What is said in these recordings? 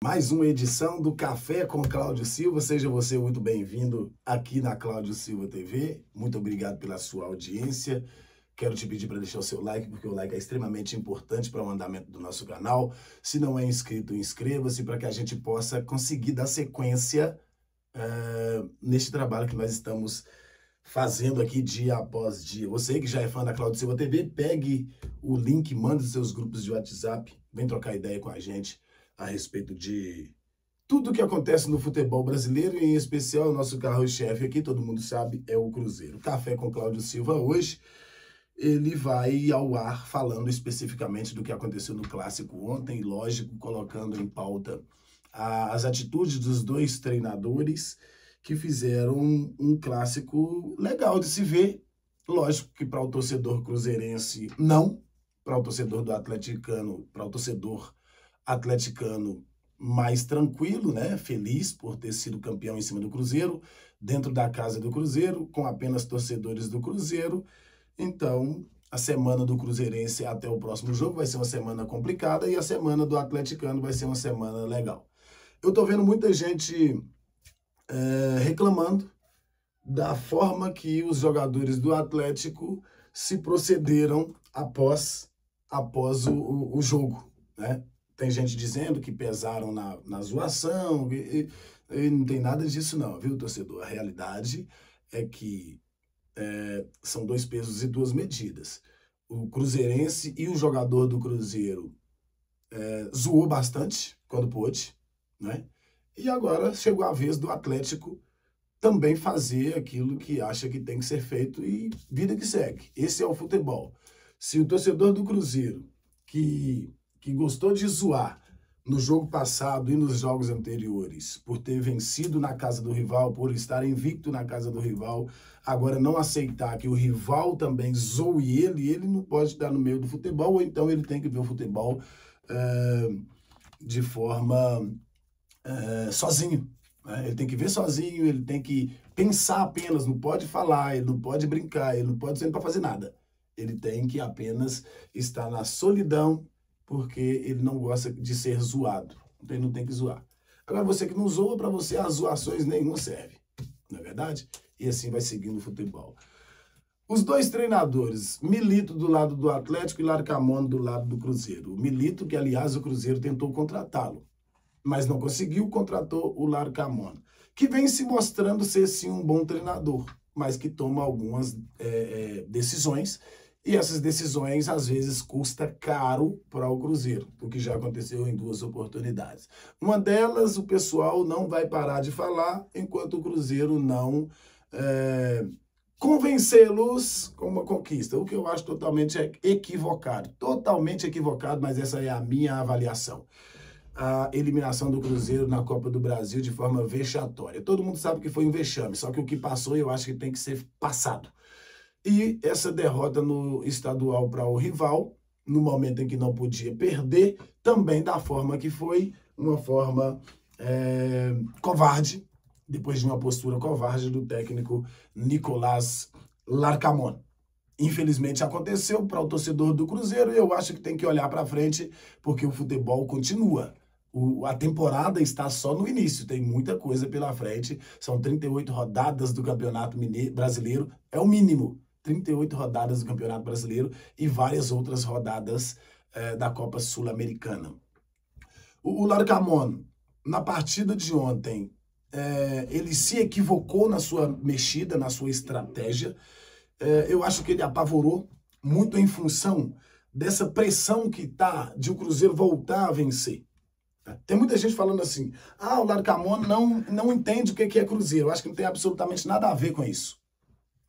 Mais uma edição do Café com Cláudio Silva. Seja você muito bem-vindo aqui na Cláudio Silva TV. Muito obrigado pela sua audiência. Quero te pedir para deixar o seu like, porque o like é extremamente importante para o andamento do nosso canal. Se não é inscrito, inscreva-se para que a gente possa conseguir dar sequência neste trabalho que nós estamos fazendo aqui dia após dia. Você que já é fã da Cláudio Silva TV, pegue o link, mande os seus grupos de WhatsApp, vem trocar ideia com a gente a respeito de tudo o que acontece no futebol brasileiro, e em especial o nosso carro-chefe aqui, todo mundo sabe, é o Cruzeiro. Café com Cláudio Silva hoje, ele vai ao ar falando especificamente do que aconteceu no Clássico ontem, lógico, colocando em pauta as atitudes dos dois treinadores que fizeram um clássico legal de se ver. Lógico que para o torcedor cruzeirense, não. Para o torcedor do atleticano, para o torcedor atleticano mais tranquilo, né? Feliz por ter sido campeão em cima do Cruzeiro, dentro da casa do Cruzeiro, com apenas torcedores do Cruzeiro. Então, a semana do cruzeirense até o próximo jogo vai ser uma semana complicada e a semana do atleticano vai ser uma semana legal. Eu tô vendo muita gente reclamando da forma que os jogadores do Atlético se procederam após o jogo, né? Tem gente dizendo que pesaram na zoação, e não tem nada disso não, viu, torcedor? A realidade é que são dois pesos e duas medidas. O cruzeirense e o jogador do Cruzeiro zoou bastante quando pôde, né? E agora chegou a vez do Atlético também fazer aquilo que acha que tem que ser feito e vida que segue. Esse é o futebol. Se o torcedor do Cruzeiro, que gostou de zoar no jogo passado e nos jogos anteriores, por ter vencido na casa do rival, por estar invicto na casa do rival, agora não aceitar que o rival também zoe ele não pode estar no meio do futebol, ou então ele tem que ver o futebol de forma sozinho. Ele tem que ver sozinho, ele tem que pensar apenas, não pode falar, ele não pode brincar, ele não pode sair para fazer nada. Ele tem que apenas estar na solidão, porque ele não gosta de ser zoado. Então ele não tem que zoar. Agora, você que não zoa, para você as zoações nenhuma serve, não é verdade? E assim vai seguindo o futebol. Os dois treinadores, Milito do lado do Atlético e Larcamón do lado do Cruzeiro. O Milito, que aliás o Cruzeiro tentou contratá-lo, mas não conseguiu, contratou o Larcamón, que vem se mostrando ser sim um bom treinador, mas que toma algumas decisões, e essas decisões às vezes custa caro para o Cruzeiro, o que já aconteceu em duas oportunidades. Uma delas, o pessoal não vai parar de falar enquanto o Cruzeiro não convencê-los com uma conquista, o que eu acho totalmente equivocado, mas essa é a minha avaliação. A eliminação do Cruzeiro na Copa do Brasil de forma vexatória. Todo mundo sabe que foi um vexame, só que o que passou eu acho que tem que ser passado. E essa derrota no estadual para o rival, no momento em que não podia perder, também da forma que foi, uma forma covarde, depois de uma postura covarde do técnico Nicolás Larcamón. Infelizmente aconteceu para o torcedor do Cruzeiro e eu acho que tem que olhar para frente, porque o futebol continua. A temporada está só no início, tem muita coisa pela frente. São 38 rodadas do Campeonato Brasileiro, é o mínimo. 38 rodadas do Campeonato Brasileiro e várias outras rodadas da Copa Sul-Americana. O Larcamón, na partida de ontem, ele se equivocou na sua mexida, na sua estratégia. Eu acho que ele apavorou muito em função dessa pressão que está de o Cruzeiro voltar a vencer. Tem muita gente falando assim, o Larcamón não entende o que é Cruzeiro. Eu acho que não tem absolutamente nada a ver com isso.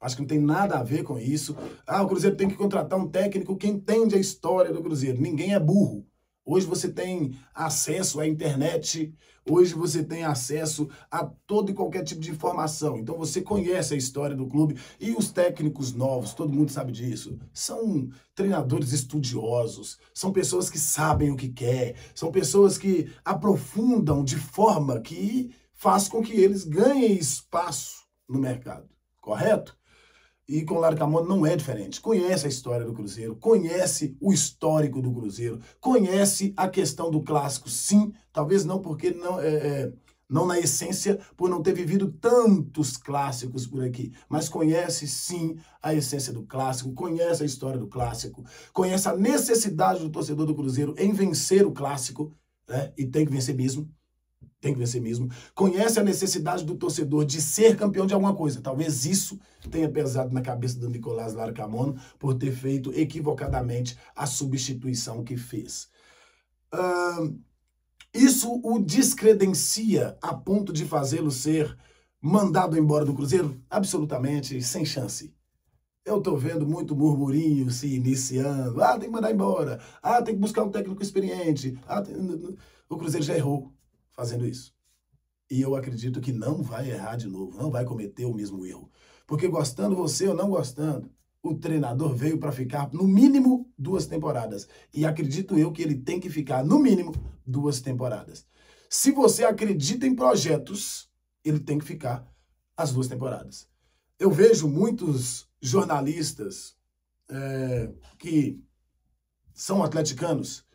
Acho que não tem nada a ver com isso. O Cruzeiro tem que contratar um técnico que entende a história do Cruzeiro. Ninguém é burro. Hoje você tem acesso à internet, hoje você tem acesso a todo e qualquer tipo de informação. Então você conhece a história do clube e os técnicos novos, todo mundo sabe disso. São treinadores estudiosos, são pessoas que sabem o que quer, são pessoas que aprofundam de forma que faz com que eles ganhem espaço no mercado, correto? E com o Larcamón não é diferente. Conhece a história do Cruzeiro, conhece o histórico do Cruzeiro, conhece a questão do clássico, sim, talvez não porque não na essência, por não ter vivido tantos clássicos por aqui, mas conhece sim a essência do clássico, conhece a história do clássico, conhece a necessidade do torcedor do Cruzeiro em vencer o clássico, né? E tem que vencer mesmo. Tem que vencer mesmo. Conhece a necessidade do torcedor de ser campeão de alguma coisa. Talvez isso tenha pesado na cabeça do Nicolás Larcamón por ter feito equivocadamente a substituição que fez. Isso o descredencia a ponto de fazê-lo ser mandado embora do Cruzeiro? Absolutamente sem chance. Eu tô vendo muito murmurinho se iniciando. Ah, tem que mandar embora. Ah, tem que buscar um técnico experiente. O Cruzeiro já errou fazendo isso. E eu acredito que não vai errar de novo, não vai cometer o mesmo erro. Porque gostando você ou não gostando, o treinador veio para ficar no mínimo 2 temporadas. E acredito eu que ele tem que ficar no mínimo 2 temporadas. Se você acredita em projetos, ele tem que ficar as 2 temporadas. Eu vejo muitos jornalistas que são atleticanos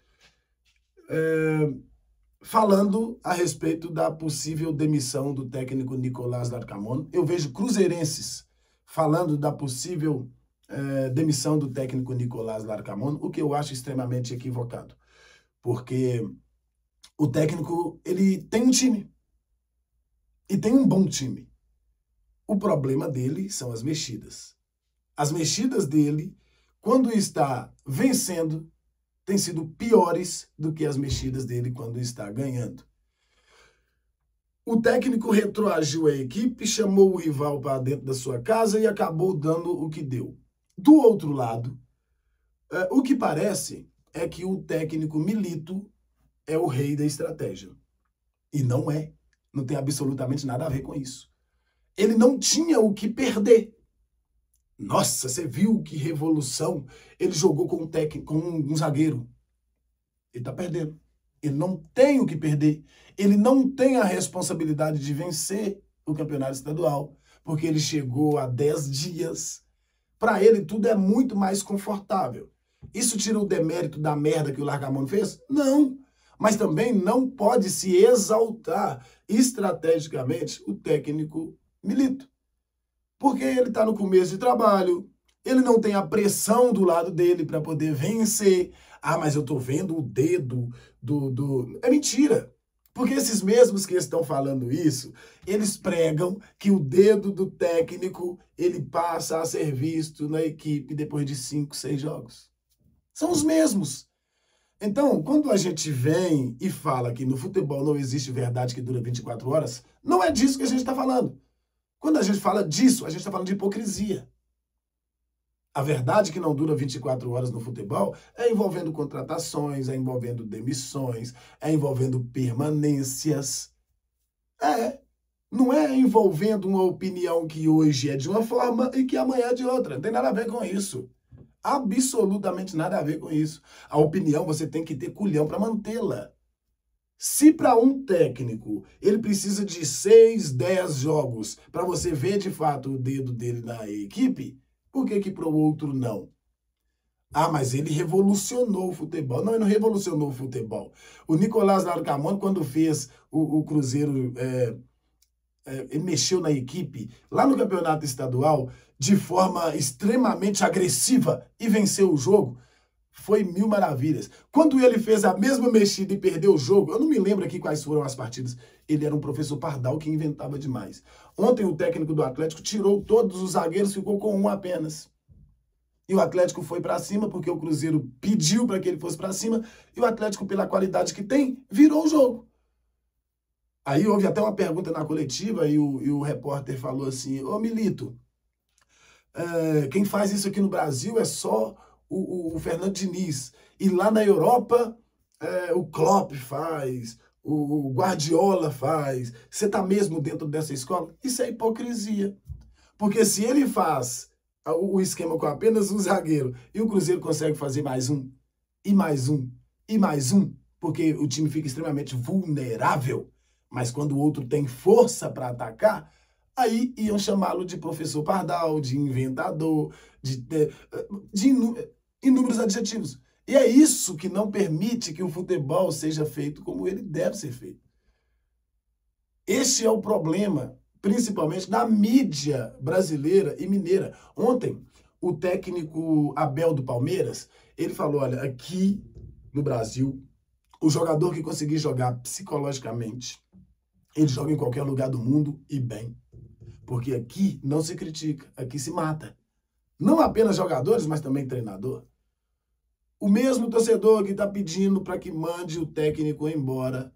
falando a respeito da possível demissão do técnico Nicolás Larcamón. Eu vejo cruzeirenses falando da possível demissão do técnico Nicolás Larcamón, o que eu acho extremamente equivocado. Porque o técnico, ele tem um time. E tem um bom time. O problema dele são as mexidas. As mexidas dele, quando está vencendo, têm sido piores do que as mexidas dele quando está ganhando. O técnico retroagiu a equipe, chamou o rival para dentro da sua casa e acabou dando o que deu. Do outro lado, o que parece é que o técnico Milito é o rei da estratégia. E não é. Não tem absolutamente nada a ver com isso. Ele não tinha o que perder. Nossa, você viu que revolução? Ele jogou com um zagueiro. Ele tá perdendo. Ele não tem o que perder. Ele não tem a responsabilidade de vencer o campeonato estadual, porque ele chegou há 10 dias. Para ele, tudo é muito mais confortável. Isso tira o demérito da merda que o Larcamón fez? Não. Mas também não pode se exaltar estrategicamente o técnico Milito. Porque ele está no começo de trabalho, ele não tem a pressão do lado dele para poder vencer. Ah, mas eu estou vendo o dedo do... É mentira. Porque esses mesmos que estão falando isso, eles pregam que o dedo do técnico, ele passa a ser visto na equipe depois de 5, 6 jogos. São os mesmos. Então, quando a gente vem e fala que no futebol não existe verdade que dura 24 horas, não é disso que a gente está falando. Quando a gente fala disso, a gente está falando de hipocrisia. A verdade que não dura 24 horas no futebol é envolvendo contratações, é envolvendo demissões, é envolvendo permanências. Não é envolvendo uma opinião que hoje é de uma forma e que amanhã é de outra. Não tem nada a ver com isso. Absolutamente nada a ver com isso. A opinião você tem que ter culhão para mantê-la. Se para um técnico ele precisa de 6, 10 jogos para você ver de fato o dedo dele na equipe, por que para o outro não? Ah, mas ele revolucionou o futebol. Não, ele não revolucionou o futebol. O Nicolás Larcamón, quando fez o Cruzeiro, ele mexeu na equipe lá no campeonato estadual de forma extremamente agressiva e venceu o jogo. Foi mil maravilhas. Quando ele fez a mesma mexida e perdeu o jogo, eu não me lembro aqui quais foram as partidas. Ele era um professor pardal que inventava demais. Ontem o técnico do Atlético tirou todos os zagueiros, ficou com um apenas. E o Atlético foi para cima, porque o Cruzeiro pediu para que ele fosse para cima, e o Atlético, pela qualidade que tem, virou o jogo. Aí houve até uma pergunta na coletiva, e o repórter falou assim, ô Milito, quem faz isso aqui no Brasil é só o Fernando Diniz. E lá na Europa, o Klopp faz, o Guardiola faz. Você está mesmo dentro dessa escola? Isso é hipocrisia. Porque se ele faz o esquema com apenas um zagueiro e o Cruzeiro consegue fazer mais um, e mais um, e mais um, porque o time fica extremamente vulnerável, mas quando o outro tem força para atacar, Aí iam chamá-lo de professor pardal, de inventador, de inúmeros adjetivos. E é isso que não permite que o futebol seja feito como ele deve ser feito. Este é o problema, principalmente na mídia brasileira e mineira. Ontem, o técnico Abel do Palmeiras, ele falou, olha, aqui no Brasil, o jogador que conseguir jogar psicologicamente, ele joga em qualquer lugar do mundo e bem. Porque aqui não se critica, aqui se mata. Não apenas jogadores, mas também treinador. O mesmo torcedor que está pedindo para que mande o técnico embora,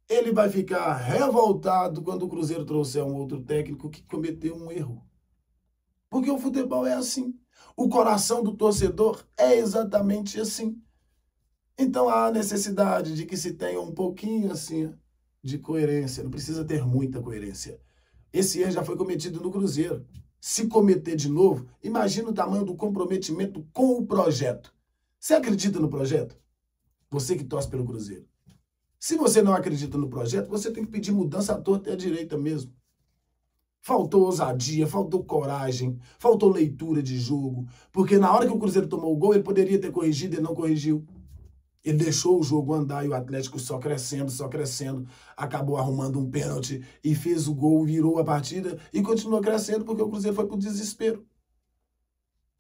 ele vai ficar revoltado quando o Cruzeiro trouxer um outro técnico que cometeu um erro. Porque o futebol é assim. O coração do torcedor é exatamente assim. Então há a necessidade de que se tenha um pouquinho assim de coerência. Não precisa ter muita coerência. Esse erro já foi cometido no Cruzeiro. Se cometer de novo, imagina o tamanho do comprometimento com o projeto. Você acredita no projeto? Você que torce pelo Cruzeiro. Se você não acredita no projeto, você tem que pedir mudança à torta e à direita mesmo. Faltou ousadia, faltou coragem, faltou leitura de jogo. Porque na hora que o Cruzeiro tomou o gol, ele poderia ter corrigido e não corrigiu. Ele deixou o jogo andar e o Atlético só crescendo, acabou arrumando um pênalti e fez o gol, virou a partida e continuou crescendo porque o Cruzeiro foi para o desespero.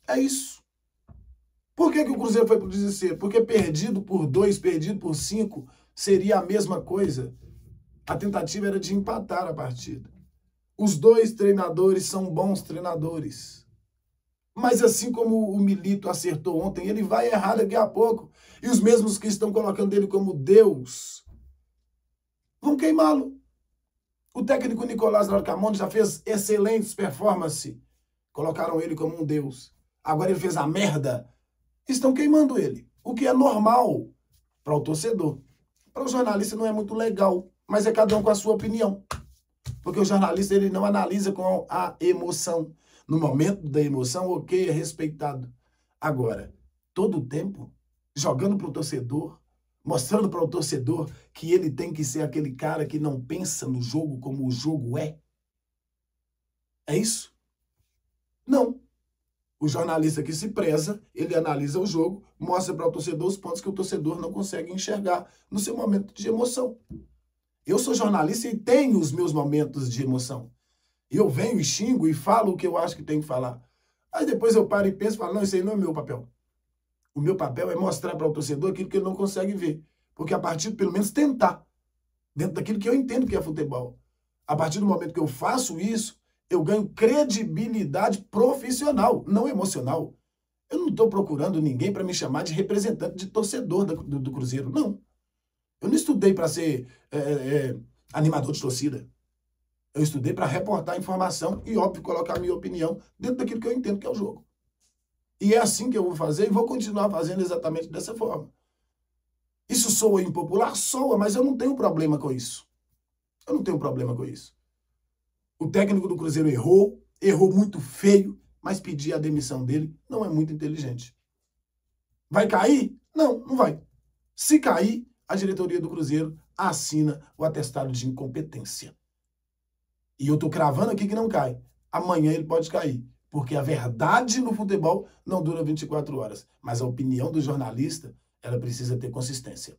É isso. Por que o Cruzeiro foi para o desespero? Porque perdido por 2, perdido por 5, seria a mesma coisa. A tentativa era de empatar a partida. Os dois treinadores são bons treinadores. Mas assim como o Milito acertou ontem, ele vai errar daqui a pouco. E os mesmos que estão colocando ele como Deus vão queimá-lo. O técnico Nicolás Larcamón já fez excelentes performances. Colocaram ele como um Deus. Agora ele fez a merda. Estão queimando ele. O que é normal para o torcedor. Para o jornalista não é muito legal, mas é cada um com a sua opinião. Porque o jornalista ele não analisa com a emoção. No momento da emoção, ok, é respeitado. Agora, todo o tempo, jogando para o torcedor, mostrando para o torcedor que ele tem que ser aquele cara que não pensa no jogo como o jogo é. É isso? Não. O jornalista que se preza, ele analisa o jogo, mostra para o torcedor os pontos que o torcedor não consegue enxergar no seu momento de emoção. Eu sou jornalista e tenho os meus momentos de emoção. E eu venho e xingo e falo o que eu acho que tem que falar. Aí depois eu paro e penso e falo, não, isso aí não é meu papel. O meu papel é mostrar para o torcedor aquilo que ele não consegue ver. Porque a partir, pelo menos, tentar. Dentro daquilo que eu entendo que é futebol. A partir do momento que eu faço isso, eu ganho credibilidade profissional, não emocional. Eu não estou procurando ninguém para me chamar de representante de torcedor do Cruzeiro, não. Eu não estudei para ser animador de torcida. Eu estudei para reportar informação e, óbvio, colocar a minha opinião dentro daquilo que eu entendo que é o jogo. E é assim que eu vou fazer e vou continuar fazendo exatamente dessa forma. Isso soa impopular? Soa, mas eu não tenho problema com isso. Eu não tenho problema com isso. O técnico do Cruzeiro errou muito feio, mas pedir a demissão dele não é muito inteligente. Vai cair? Não, não vai. Se cair, a diretoria do Cruzeiro assina o atestado de incompetência. E eu tô cravando aqui que não cai. Amanhã ele pode cair. Porque a verdade no futebol não dura 24 horas. Mas a opinião do jornalista, ela precisa ter consistência.